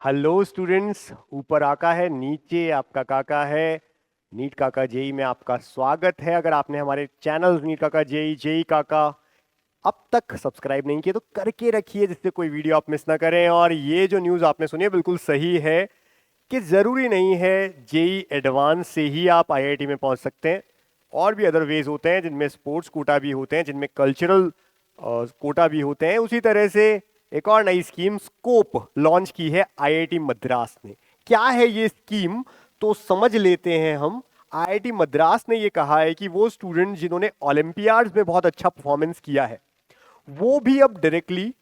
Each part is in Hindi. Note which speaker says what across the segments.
Speaker 1: हेलो स्टूडेंट्स, ऊपर आका है, नीचे आपका काका है। नीट काका जेई में आपका स्वागत है। अगर आपने हमारे चैनल नीट काका जेई जेई काका अब तक सब्सक्राइब नहीं किए तो करके रखिए, जिससे कोई वीडियो आप मिस ना करें। और ये जो न्यूज़ आपने सुनी है बिल्कुल सही है कि ज़रूरी नहीं है जेई एडवांस से ही आप आईआईटी में पहुंच सकते हैं। और भी अदर वेज होते हैं जिनमें स्पोर्ट्स कोटा भी होते हैं, जिनमें कल्चरल कोटा भी होते हैं। उसी तरह से एक और नई स्कीम स्कोप लॉन्च की है आईआईटी मद्रास ने। क्या है ये स्कीम, तो समझ लेते हैं हम। आईआईटी मद्रास ने ये कहा है कि वो स्टूडेंट जिन्होंने ओलंपियाड्स में बहुत अच्छा परफॉर्मेंस किया है वो भी अब डायरेक्टली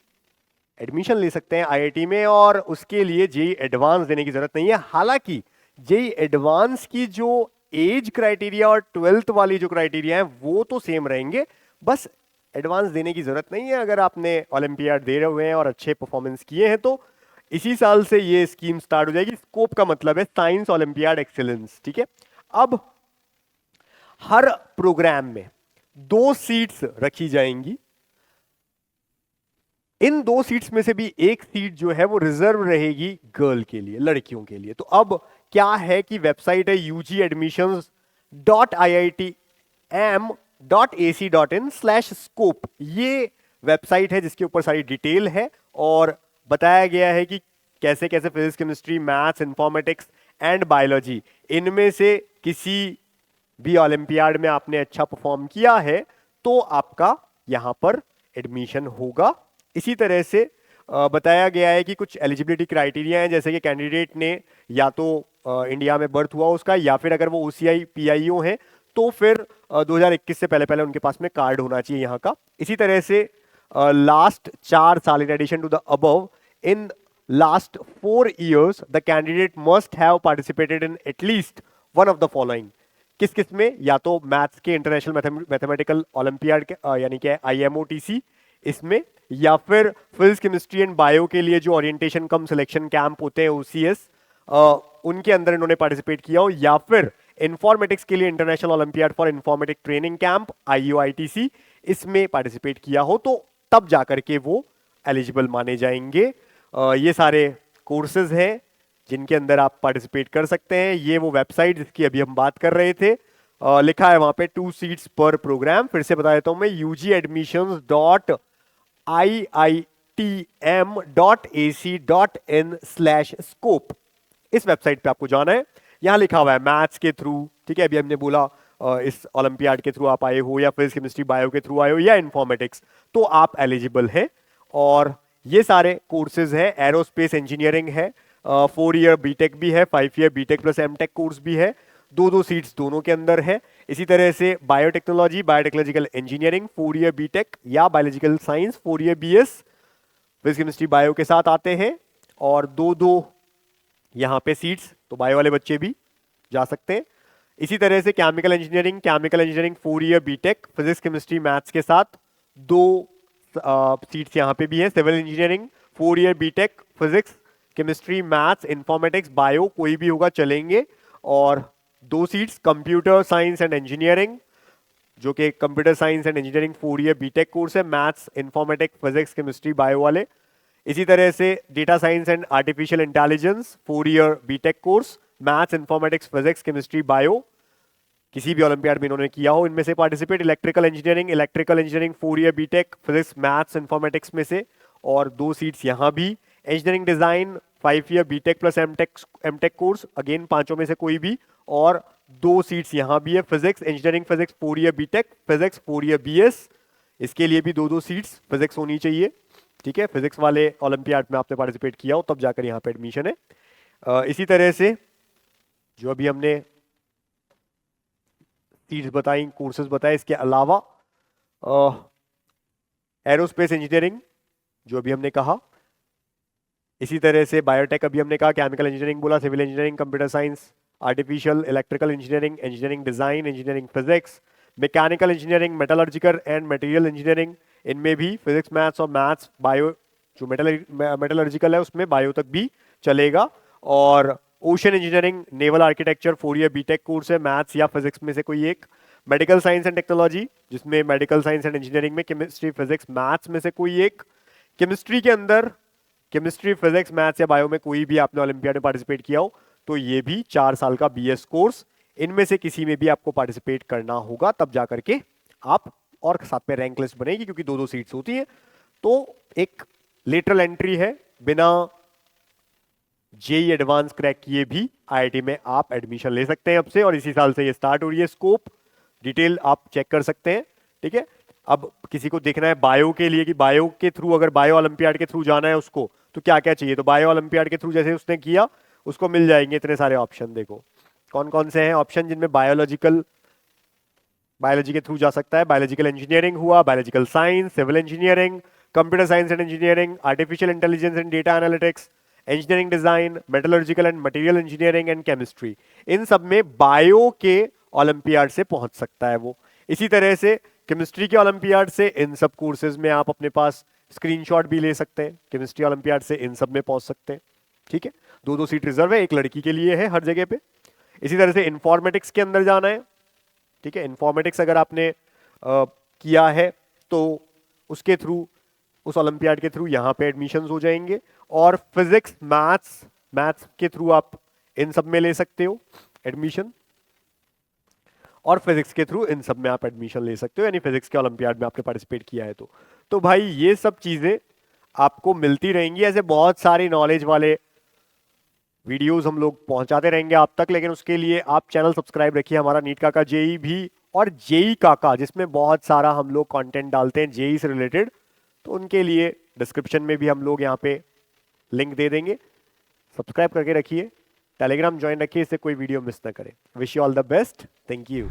Speaker 1: एडमिशन ले सकते हैं आईआईटी में, और उसके लिए जेई एडवांस देने की जरूरत नहीं है। हालांकि जेई एडवांस की जो एज क्राइटेरिया और ट्वेल्थ वाली जो क्राइटेरिया है वो तो सेम रहेंगे, बस एडवांस देने की जरूरत नहीं है। अगर आपने ओलंपियाड दे रहे हुए हैं और अच्छे परफॉर्मेंस किए हैं तो इसी साल से ये स्कीम स्टार्ट हो जाएगी। स्कोप का मतलब है साइंस ओलंपियाड एक्सीलेंस, ठीक है। अब हर प्रोग्राम में 2 सीट्स रखी जाएंगी। इन 2 सीट्स में से भी एक सीट जो है वो रिजर्व रहेगी गर्ल के लिए, लड़कियों के लिए। तो अब क्या है कि वेबसाइट है ugadmissions.iitem.ac.in/scope। ये वेबसाइट है जिसके ऊपर सारी डिटेल है और बताया गया है कि कैसे कैसे physics, chemistry, maths, informatics and biology इनमें से किसी भी ओलंपियाड में आपने अच्छा परफॉर्म किया है तो आपका यहां पर एडमिशन होगा। इसी तरह से बताया गया है कि कुछ एलिजिबिलिटी क्राइटेरिया हैं, जैसे कि कैंडिडेट ने या तो इंडिया में बर्थ हुआ उसका, या फिर अगर वो ओसीआई पीआईओ है तो फिर 2021 से पहले पहले उनके पास में कार्ड होना चाहिए यहाँ का। इसी तरह से लास्ट 4 साल in addition to the above in last 4 years the candidate must have participated in at least one of the following. किस किस में? या तो मैथ्स के इंटरनेशनल मैथमेटिकल ओलंपियाड के यानी कि आईएमओटीसी इसमें, या फिर फिजिक्स, केमिस्ट्री एंड बायो के लिए जो ओरिएंटेशन कम सिलेक्शन कैंप होते हैं ओसीएस, उनके अंदर इन्होंने पार्टिसिपेट किया हो, या फिर इंफॉर्मेटिक्स के लिए international olympiad for informatic training camp IUITC इसमें पार्टिसिपेट किया हो, तो तब जाकर के वो एलिजिबल माने जाएंगे। ये सारे कोर्सेज हैं जिनके अंदर आप पार्टिसिपेट कर सकते हैं। ये वो वेबसाइट जिसकी अभी हम बात कर रहे थे, लिखा है वहां पे 2 सीट्स पर प्रोग्राम। फिर से बता देता हूं मैं, ugadmissions.iitem.ac.in/scope इस वेबसाइट पे आपको जाना है। यहां लिखा हुआ है मैथ्स के थ्रू, ठीक है, अभी हमने बोला इस ओलंपियाड के थ्रू आप आए हो, या फिजिक्स, केमिस्ट्री, बायो के थ्रू आए हो, या इंफॉर्मेटिक्स, तो आप एलिजिबल हैं। और ये सारे कोर्सेज है। एरोस्पेस इंजीनियरिंग है, 4 year बीटेक भी है, 5 year BTech plus MTech course भी है, 2-2 सीट्स दोनों के अंदर है। इसी तरह से biotechnology, biotechnological engineering 4 year BTech, या biological science 4 year BS physics, chemistry, bio के साथ आते हैं। और 2-2 यहाँ पे सीट्स, तो बायो वाले बच्चे भी जा सकते हैं। इसी तरह से chemical engineering 4 year BTech physics, chemistry, maths के साथ 2 सीट्स यहाँ पे भी है। Civil engineering 4 year BTech physics, chemistry, maths, informatics, bio कोई भी होगा चलेंगे। और 2 seats computer science and engineering, जो कि computer science and engineering 4 year BTech course है, maths, informatics, physics, chemistry, bio वाले। इसी तरह से data science and artificial intelligence 4 year BTech course, maths, informatics, physics, chemistry, bio, किसी भी ओलंपियाड में इन्होंने किया हो इनमें से participate. Electrical engineering 4 year BTech physics, maths, informatics में से, और 2 सीट्स यहाँ भी। Engineering design 5 year BTech plus MTech course, again पांचों में से कोई भी, और 2 सीट्स यहाँ भी है। Physics engineering physics 4 year BTech physics 4 year BS, इसके लिए भी 2-2 सीट्स फिजिक्स होनी चाहिए, ठीक है। फिजिक्स वाले ओलंपियाड में आपने पार्टिसिपेट किया हो तब जाकर यहाँ पे एडमिशन है। इसी तरह से जो अभी हमने सीट्स बताई, कोर्सेज बताए, इसके अलावा एरोस्पेस इंजीनियरिंग जो अभी हमने कहा, इसी तरह से बायोटेक अभी हमने कहा, केमिकल इंजीनियरिंग बोला, civil engineering, computer science, artificial, electrical engineering, engineering design, engineering physics, mechanical engineering, metallurgical and material engineering, इनमें भी फिजिक्स, मैथ्स और मैथ्स, बायो जो मेटलर्जिकल है उसमें बायो तक भी चलेगा। और ocean engineering, naval architecture 4 year BTech course है, मैथ्स या फिजिक्स में से कोई एक। मेडिकल साइंस एंड टेक्नोलॉजी, जिसमें मेडिकल साइंस एंड इंजीनियरिंग में केमिस्ट्री, फिजिक्स, मैथ्स में से कोई एक। केमिस्ट्री के अंदर केमिस्ट्री, फिजिक्स, मैथ्स या बायो में कोई भी आपने ओलंपियाड में पार्टिसिपेट किया हो तो ये भी 4 साल का बीएस कोर्स, इनमें से किसी में भी आपको पार्टिसिपेट करना होगा, तब जाकर के आप, और साथ में रैंक लिस्ट बनेगी क्योंकि 2-2 सीट्स होती है। तो एक लेटरल एंट्री है, बिना जेई एडवांस क्रैक किए भी आईआईटी में आप एडमिशन ले सकते हैं अब से, और इसी साल से ये स्टार्ट हो रही है। स्कोप डिटेल आप चेक कर सकते हैं, ठीक है। अब किसी को देखना है बायो के लिए कि बायो के थ्रू, अगर बायो ओलंपियाड के थ्रू जाना है उसको, तो क्या क्या चाहिए, तो बायो ओलंपियाड के थ्रू जैसे उसने किया उसको मिल जाएंगे इतने सारे ऑप्शन। देखो कौन कौन से हैं ऑप्शन जिनमें बायोलॉजी के थ्रू जा सकता है। बायोलॉजिकल इंजीनियरिंग हुआ, biological science, civil engineering, computer science and engineering, artificial intelligence and data analytics, engineering design, metallurgical and material engineering and chemistry. इन सब में बायो के ओलंपियाड से पहुंच सकता है वो। इसी तरह से केमिस्ट्री के ओलंपियाड से इन सब कोर्सेज में आप अपने पास स्क्रीनशॉट भी ले सकते हैं, केमिस्ट्री ओलंपियाड से इन सब में पहुंच सकते हैं, ठीक है। 2-2 सीट रिजर्व है, एक लड़की के लिए है हर जगह पे। इसी तरह से इंफॉर्मेटिक्स के अंदर जाना है, ठीक है। इंफॉर्मेटिक्स अगर आपने किया है तो उसके थ्रू, उस ओलंपियाड के थ्रू यहाँ पे एडमिशंस हो जाएंगे। और फिजिक्स, मैथ्स के थ्रू आप इन सब में ले सकते हो एडमिशन, और फिजिक्स के थ्रू इन सब में आप एडमिशन ले सकते हो, यानी फिजिक्स के ओलंपियाड में आपने पार्टिसिपेट किया है तो भाई ये सब चीजें आपको मिलती रहेंगी। ऐसे बहुत सारी नॉलेज वाले वीडियोस हम लोग पहुंचाते रहेंगे आप तक, लेकिन उसके लिए आप चैनल सब्सक्राइब रखिए हमारा नीट काका जेई भी, और जेई काका जिसमें बहुत सारा हम लोग कंटेंट डालते हैं जेई से रिलेटेड, तो उनके लिए डिस्क्रिप्शन में भी हम लोग यहाँ पे लिंक दे देंगे, सब्सक्राइब करके रखिए, टेलीग्राम ज्वाइन रखिए, इससे कोई वीडियो मिस ना करें। Wish you all the best, thank you.